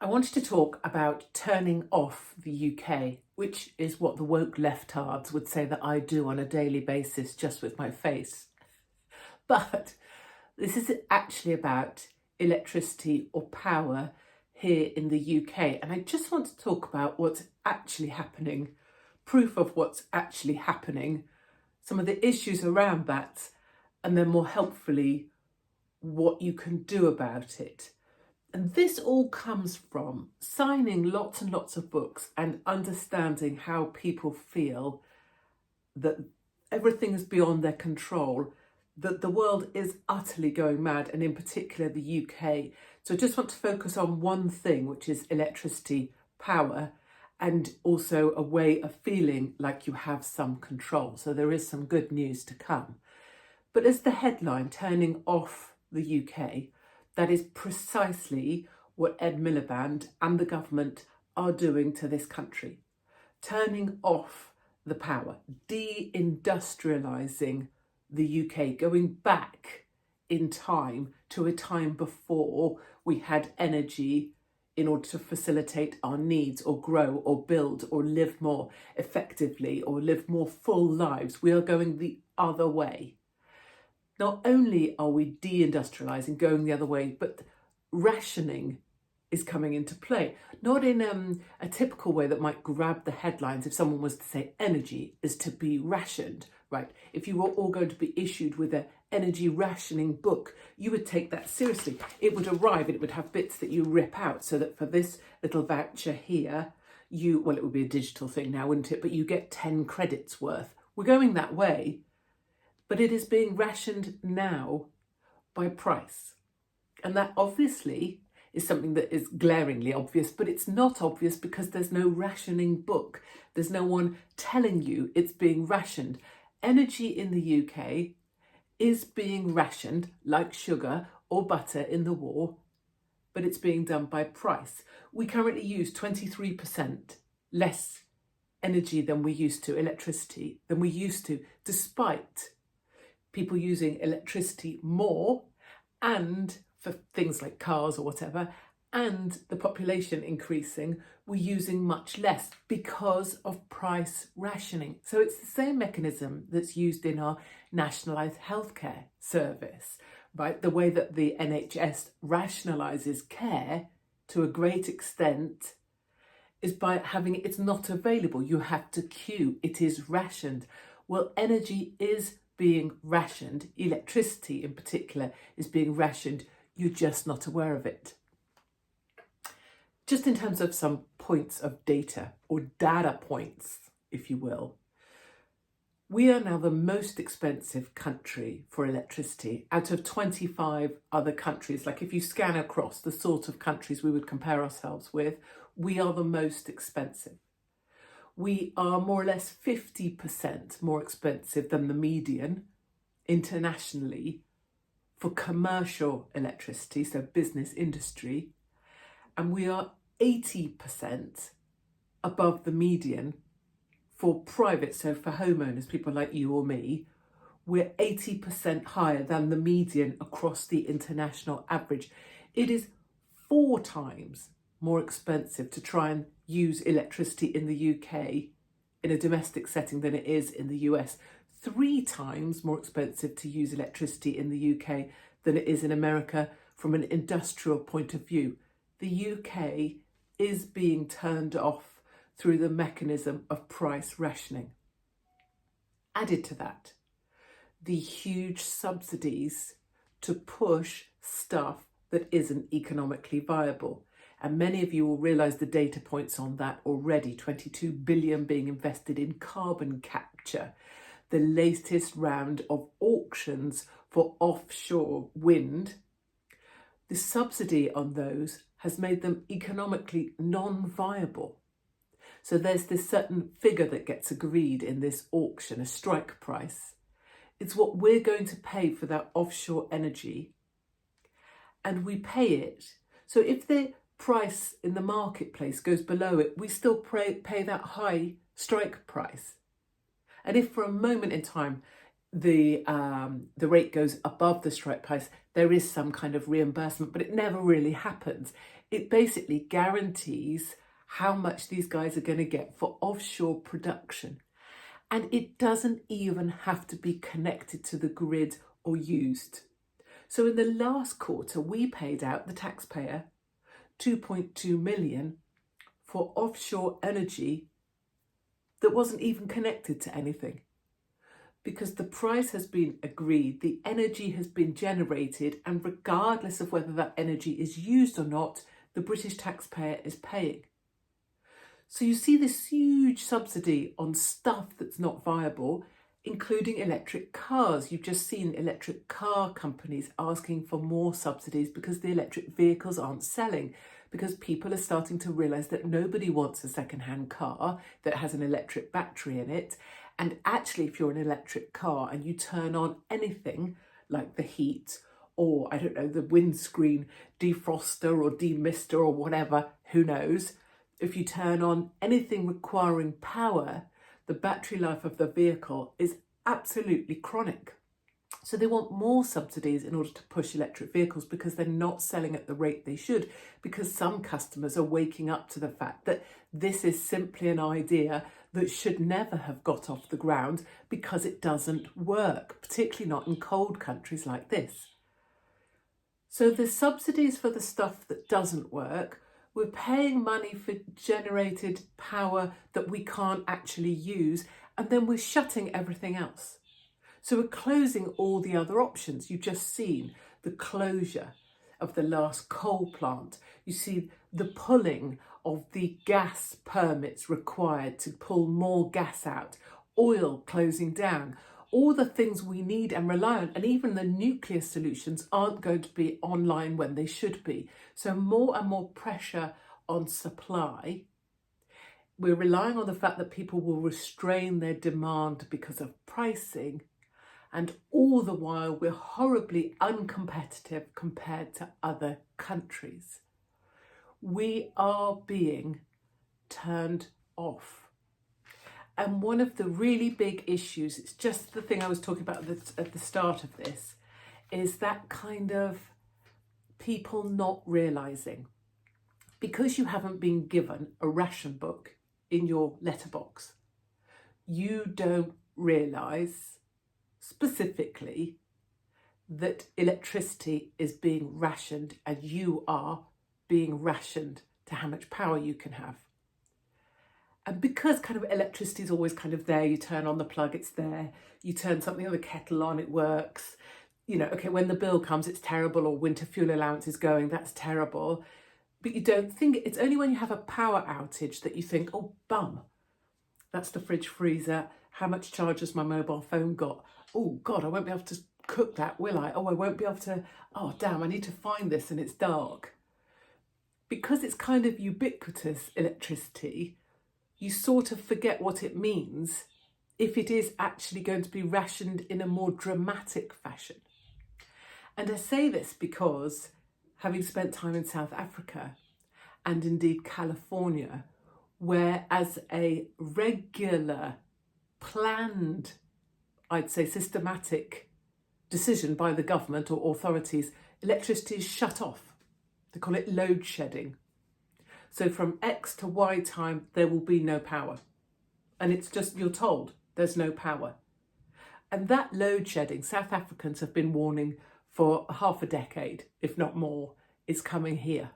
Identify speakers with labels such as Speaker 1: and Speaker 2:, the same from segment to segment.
Speaker 1: wanted to talk about turning off the UK, which is what the woke leftards would say that I do on a daily basis just with my face. But this is actually about electricity or power here in the UK. And I just want to talk about what's actually happening, proof of what's actually happening, some of the issues around that, and then more helpfully, what you can do about it. And this all comes from signing lots and lots of books and understanding how people feel that everything is beyond their control, that the world is utterly going mad, and in particular the UK. So I just want to focus on one thing, which is electricity, power, and also a way of feeling like you have some control. So there is some good news to come. But as the headline, turning off the UK, that is precisely what Ed Miliband and the government are doing to this country. Turning off the power, deindustrialising the UK, going back in time to a time before we had energy in order to facilitate our needs or grow or build or live more effectively or live more full lives. We are going the other way. Not only are we deindustrialising, going the other way, but rationing is coming into play. Not in a typical way that might grab the headlines if someone was to say energy is to be rationed, right? If you were all going to be issued with an energy rationing book, you would take that seriously. It would arrive and it would have bits that you rip out so that for this little voucher here, it would be a digital thing now, wouldn't it? But you get 10 credits worth. We're going that way. But it is being rationed now by price. And that obviously is something that is glaringly obvious, but it's not obvious because there's no rationing book. There's no one telling you it's being rationed. Energy in the UK is being rationed like sugar or butter in the war, but it's being done by price. We currently use 23% less energy than we used to, electricity than we used to, despite people using electricity more, and for things like cars or whatever, and the population increasing, we're using much less because of price rationing. So it's the same mechanism that's used in our nationalised healthcare service, right? The way that the NHS rationalises care to a great extent is by having it's not available. You have to queue. It is rationed. Well, energy is being rationed, electricity in particular is being rationed, you're just not aware of it. Just in terms of some points of data, or data points, if you will, we are now the most expensive country for electricity out of 25 other countries. Like if you scan across the sort of countries we would compare ourselves with, we are the most expensive. We are more or less 50% more expensive than the median internationally for commercial electricity, so business industry, and we are 80% above the median for private, so for homeowners, people like you or me. We're 80% higher than the median across the international average. It is 4 times more expensive to try and use electricity in the UK in a domestic setting than it is in the US. 3 times more expensive to use electricity in the UK than it is in America from an industrial point of view. The UK is being turned off through the mechanism of price rationing. Added to that, the huge subsidies to push stuff that isn't economically viable. And many of you will realise the data points on that already. 22 billion being invested in carbon capture. The latest round of auctions for offshore wind. The subsidy on those has made them economically non-viable. So there's this certain figure that gets agreed in this auction, a strike price. It's what we're going to pay for that offshore energy. And we pay it. So if the price in the marketplace goes below it, we still pay that high strike price. And if for a moment in time the rate goes above the strike price, there is some kind of reimbursement, but it never really happens. It basically guarantees how much these guys are going to get for offshore production. And it doesn't even have to be connected to the grid or used. So in the last quarter, we paid out, the taxpayer, 2.2 million for offshore energy that wasn't even connected to anything. Because the price has been agreed, the energy has been generated, and regardless of whether that energy is used or not, the British taxpayer is paying. So you see this huge subsidy on stuff that's not viable, including electric cars. You've just seen electric car companies asking for more subsidies because the electric vehicles aren't selling, because people are starting to realise that nobody wants a second-hand car that has an electric battery in it. And actually, if you're an electric car and you turn on anything like the heat or, I don't know, the windscreen defroster or demister or whatever, who knows, if you turn on anything requiring power, the battery life of the vehicle is absolutely chronic. So they want more subsidies in order to push electric vehicles because they're not selling at the rate they should, because some customers are waking up to the fact that this is simply an idea that should never have got off the ground because it doesn't work, particularly not in cold countries like this. So the subsidies for the stuff that doesn't work, we're paying money for generated power that we can't actually use, and then we're shutting everything else. So we're closing all the other options. You've just seen the closure of the last coal plant. You see the pulling of the gas permits required to pull more gas out, oil closing down, all the things we need and rely on, and even the nuclear solutions aren't going to be online when they should be. So more and more pressure on supply. We're relying on the fact that people will restrain their demand because of pricing, and all the while we're horribly uncompetitive compared to other countries. We are being turned off. And one of the really big issues, it's just the thing I was talking about at the start of this, is that kind of people not realising. Because you haven't been given a ration book in your letterbox, you don't realise specifically that electricity is being rationed and you are being rationed to how much power you can have. And because kind of electricity is always kind of there, you turn on the plug, it's there. You turn something on the kettle on, it works. You know, okay, when the bill comes, it's terrible, or winter fuel allowance is going, that's terrible. But you don't think, it's only when you have a power outage that you think, oh, bum, that's the fridge freezer. How much charge has my mobile phone got? Oh, God, I won't be able to cook that, will I? Oh, I won't be able to, oh, damn, I need to find this and it's dark. Because it's kind of ubiquitous electricity, you sort of forget what it means if it is actually going to be rationed in a more dramatic fashion. And I say this because, having spent time in South Africa and indeed California, where as a regular, planned, I'd say systematic decision by the government or authorities, electricity is shut off. They call it load shedding. So from X to Y time, there will be no power. And it's just, you're told there's no power. And that load shedding, South Africans have been warning for half a decade, if not more, is coming here.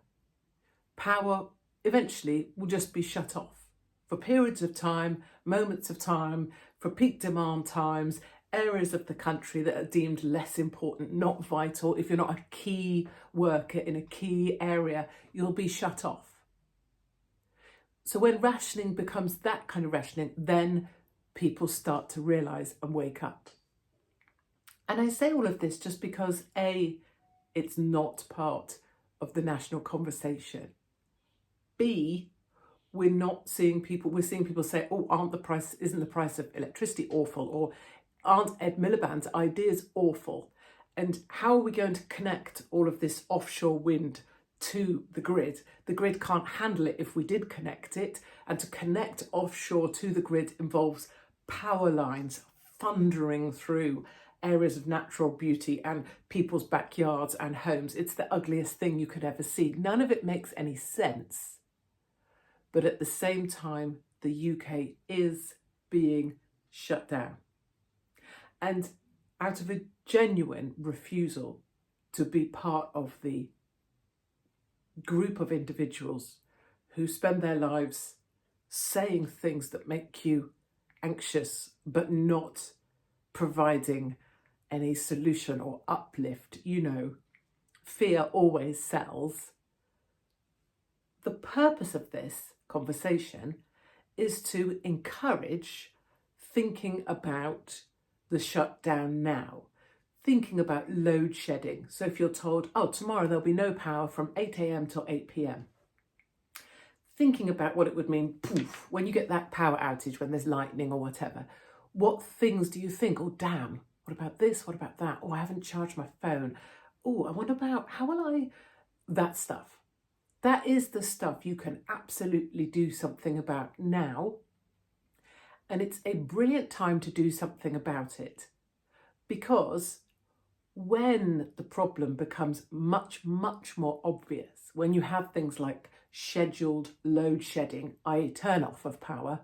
Speaker 1: Power eventually will just be shut off for periods of time, moments of time, for peak demand times, areas of the country that are deemed less important, not vital. If you're not a key worker in a key area, you'll be shut off. So when rationing becomes that kind of rationing, then people start to realise and wake up. And I say all of this just because A, it's not part of the national conversation. B, we're seeing people say, oh, isn't the price of electricity awful? Or aren't Ed Miliband's ideas awful? And how are we going to connect all of this offshore wind to the grid? The grid can't handle it if we did connect it. And to connect offshore to the grid involves power lines thundering through areas of natural beauty and people's backyards and homes. It's the ugliest thing you could ever see. None of it makes any sense. But at the same time, the UK is being shut down. And out of a genuine refusal to be part of the group of individuals who spend their lives saying things that make you anxious, but not providing any solution or uplift, fear always sells. The purpose of this conversation is to encourage thinking about the shutdown now, thinking about load shedding. So if you're told, oh, tomorrow there'll be no power from 8 a.m. till 8 p.m, thinking about what it would mean, poof, when you get that power outage, when there's lightning or whatever, what things do you think? Oh, damn, what about this? What about that? Oh, I haven't charged my phone. Oh, I wonder about, how will I, that stuff. That is the stuff you can absolutely do something about now. And it's a brilliant time to do something about it, because when the problem becomes much, much more obvious, when you have things like scheduled load shedding, i.e. turn off of power,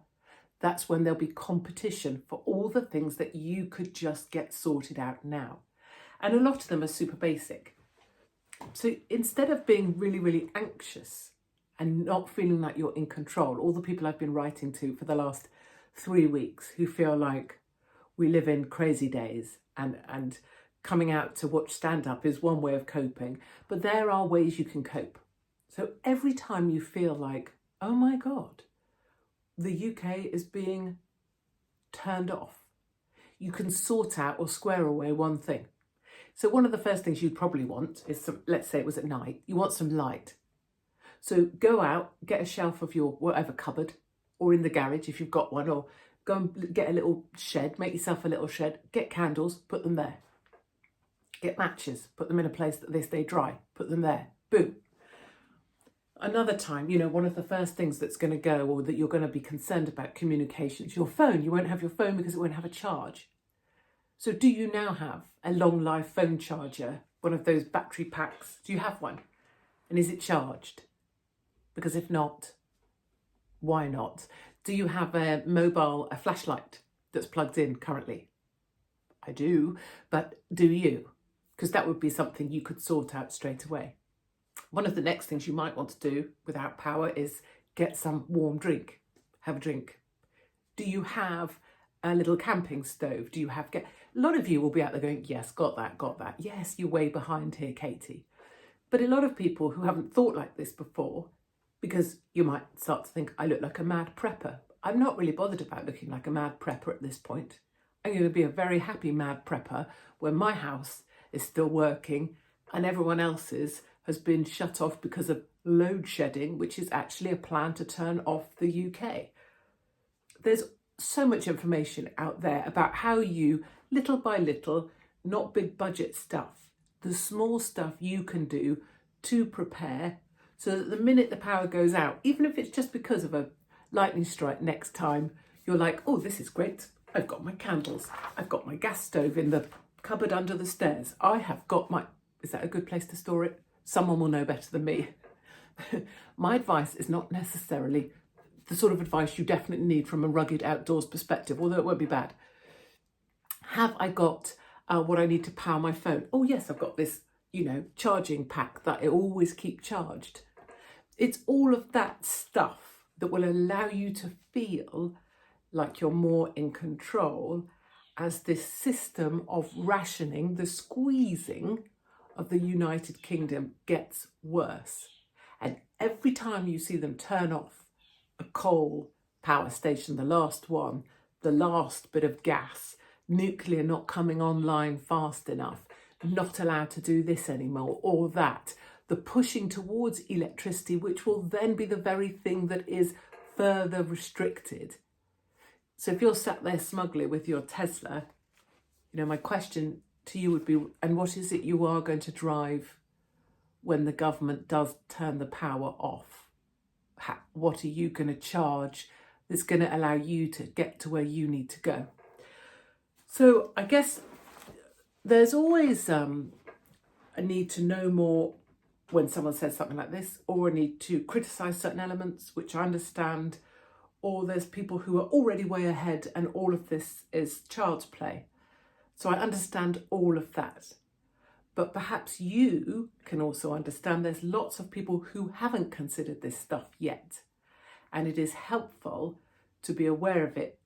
Speaker 1: that's when there'll be competition for all the things that you could just get sorted out now. And a lot of them are super basic. So instead of being really, really anxious and not feeling like you're in control, all the people I've been writing to for the last 3 weeks who feel like we live in crazy days and coming out to watch stand-up is one way of coping, but there are ways you can cope. So every time you feel like, oh my God, the UK is being turned off, you can sort out or square away one thing. So one of the first things you'd probably want is some, let's say it was at night, you want some light. So go out, get a shelf of your whatever cupboard, or in the garage if you've got one, or go and get a little shed, make yourself a little shed, get candles, put them there. Get matches, put them in a place that they stay dry, put them there, boom. Another time, one of the first things that's going to go, or that you're going to be concerned about, communications, your phone. You won't have your phone because it won't have a charge. So do you now have a long life phone charger, one of those battery packs? Do you have one? And is it charged? Because if not, why not? Do you have a flashlight that's plugged in currently? I do, but do you? Because that would be something you could sort out straight away. One of the next things you might want to do without power is get some warm drink, have a drink. Do you have a little camping stove? Do you have, a lot of you will be out there going, yes, got that. Yes, you're way behind here, Katie. But a lot of people who haven't thought like this before, because you might start to think, I look like a mad prepper. I'm not really bothered about looking like a mad prepper at this point. I'm going to be a very happy mad prepper when my house is still working and everyone else's has been shut off because of load shedding, which is actually a plan to turn off the UK. There's so much information out there about how you, little by little, not big budget stuff, the small stuff you can do to prepare so that the minute the power goes out, even if it's just because of a lightning strike next time, you're like, oh, this is great. I've got my candles. I've got my gas stove in the cupboard under the stairs. I have got my... Is that a good place to store it? Someone will know better than me. My advice is not necessarily the sort of advice you definitely need from a rugged outdoors perspective, although it won't be bad. Have I got what I need to power my phone? Oh yes, I've got this, charging pack that I always keep charged. It's all of that stuff that will allow you to feel like you're more in control as this system of rationing, the squeezing of the United Kingdom gets worse. And every time you see them turn off a coal power station, the last one, the last bit of gas, nuclear not coming online fast enough, not allowed to do this anymore or that, the pushing towards electricity, which will then be the very thing that is further restricted. So if you're sat there smugly with your Tesla, my question to you would be, and what is it you are going to drive when the government does turn the power off? What are you going to charge that's going to allow you to get to where you need to go? So I guess There's always a need to know more when someone says something like this, or a need to criticise certain elements, which I understand, or there's people who are already way ahead and all of this is child's play. So I understand all of that. But perhaps you can also understand there's lots of people who haven't considered this stuff yet. And it is helpful to be aware of it,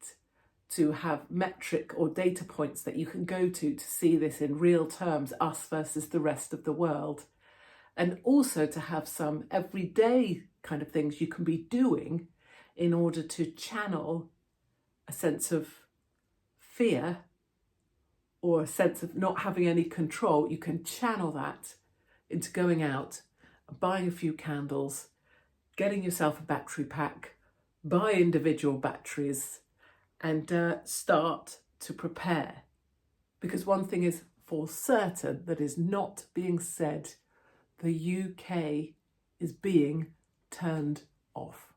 Speaker 1: to have metric or data points that you can go to see this in real terms, us versus the rest of the world. And also to have some everyday kind of things you can be doing in order to channel a sense of fear or a sense of not having any control. You can channel that into going out, buying a few candles, getting yourself a battery pack, buy individual batteries, and start to prepare. Because one thing is for certain that is not being said: the UK is being turned off.